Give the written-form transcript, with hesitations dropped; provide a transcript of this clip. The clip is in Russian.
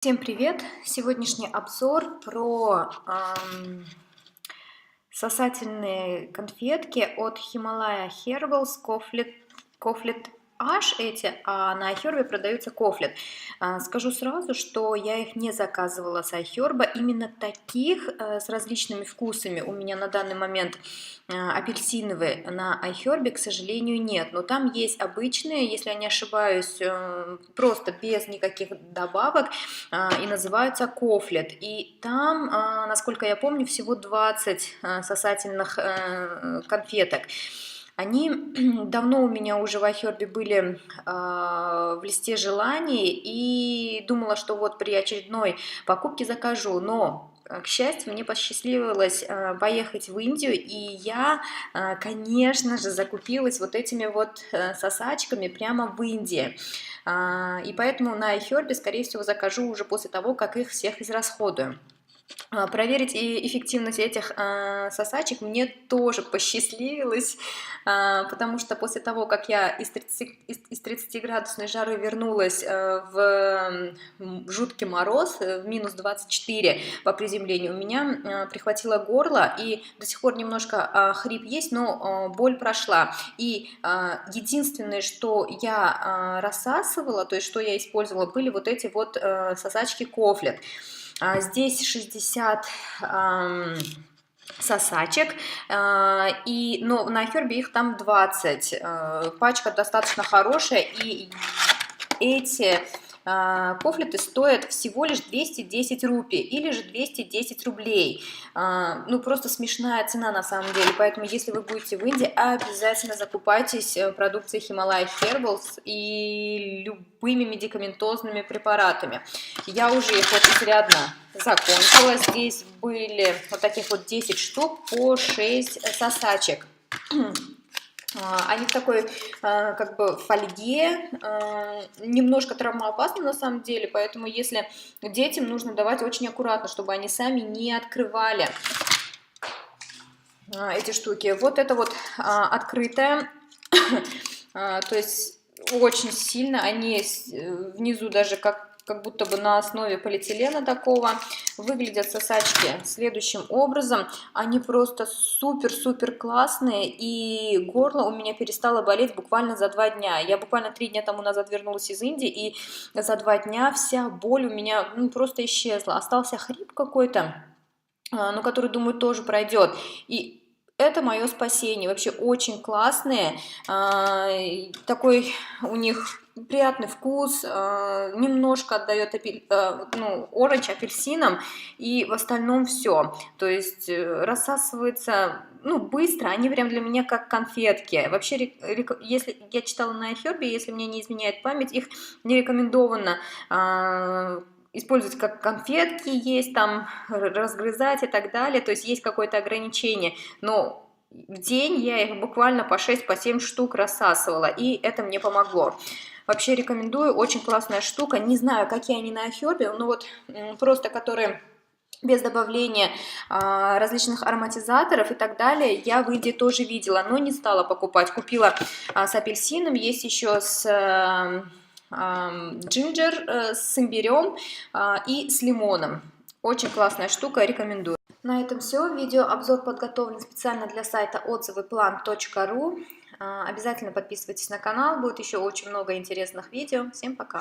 Всем привет! Сегодняшний обзор про сосательные конфетки от Himalaya Herbals Koflet H эти, а на iHerb продаются Koflet. Скажу сразу, что я их не заказывала с iHerb, именно таких с различными вкусами у меня на данный момент апельсиновые на iHerb, к сожалению, нет. Но там есть обычные, если я не ошибаюсь, просто без никаких добавок, и называются Koflet. И там, насколько я помню, всего 20 сосательных конфеток. Они давно у меня уже в iHerb были в листе желаний, и думала, что вот при очередной покупке закажу, но, к счастью, мне посчастливилось поехать в Индию, и я, конечно же, закупилась вот этими вот сосачками прямо в Индии. И поэтому на iHerb, скорее всего, закажу уже после того, как их всех израсходую. Проверить эффективность этих сосачек мне тоже посчастливилось, потому что после того, как я из 30-градусной жары вернулась в жуткий мороз, в минус 24 по приземлению, у меня прихватило горло, и до сих пор немножко хрип есть, но боль прошла. И единственное, что я рассасывала, то есть что я использовала, были вот эти вот сосачки Koflet. Здесь 60 сосачек, но на iHerb их там 20. Пачка достаточно хорошая, и эти кофлеты стоят всего лишь 210 рупий или же 210 рублей. Ну, просто смешная цена на самом деле, поэтому если вы будете в Индии, обязательно закупайтесь продукцией Himalaya Herbals и любыми медикаментозными препаратами. Я уже их вот изрядно закончила. Здесь были вот таких вот 10 штук по 6 сосачек. Они в такой, как бы, фольге, немножко травмоопасны на самом деле, поэтому если детям нужно давать очень аккуратно, чтобы они сами не открывали эти штуки. Вот это вот открытая, то есть очень сильно, они внизу даже как будто бы на основе полиэтилена такого. Выглядят сосачки следующим образом. Они просто супер-супер классные, и горло у меня перестало болеть буквально за 2 дня. Я буквально 3 дня тому назад вернулась из Индии, и за 2 дня вся боль у меня просто исчезла. Остался хрип какой-то, но который, думаю, тоже пройдет. И это мое спасение. Вообще очень классные. Такой у них приятный вкус, немножко отдает оранж апельсином, и в остальном все. То есть рассасывается быстро, они прям для меня как конфетки. Вообще, если я читала на iHerb, если мне не изменяет память, их не рекомендовано использовать как конфетки, есть там, разгрызать и так далее, то есть есть какое-то ограничение, но в день я их буквально по 6-7 штук рассасывала, и это мне помогло. Вообще рекомендую, очень классная штука, не знаю, какие они на iHerb, но вот просто которые без добавления различных ароматизаторов и так далее, я в Индии тоже видела, но не стала покупать. Купила с апельсином, есть еще с джинджер, с имбирем и с лимоном. Очень классная штука, рекомендую. На этом все. Видеообзор подготовлен специально для сайта отзывыplан.ру. Обязательно подписывайтесь на канал, будет еще очень много интересных видео. Всем пока!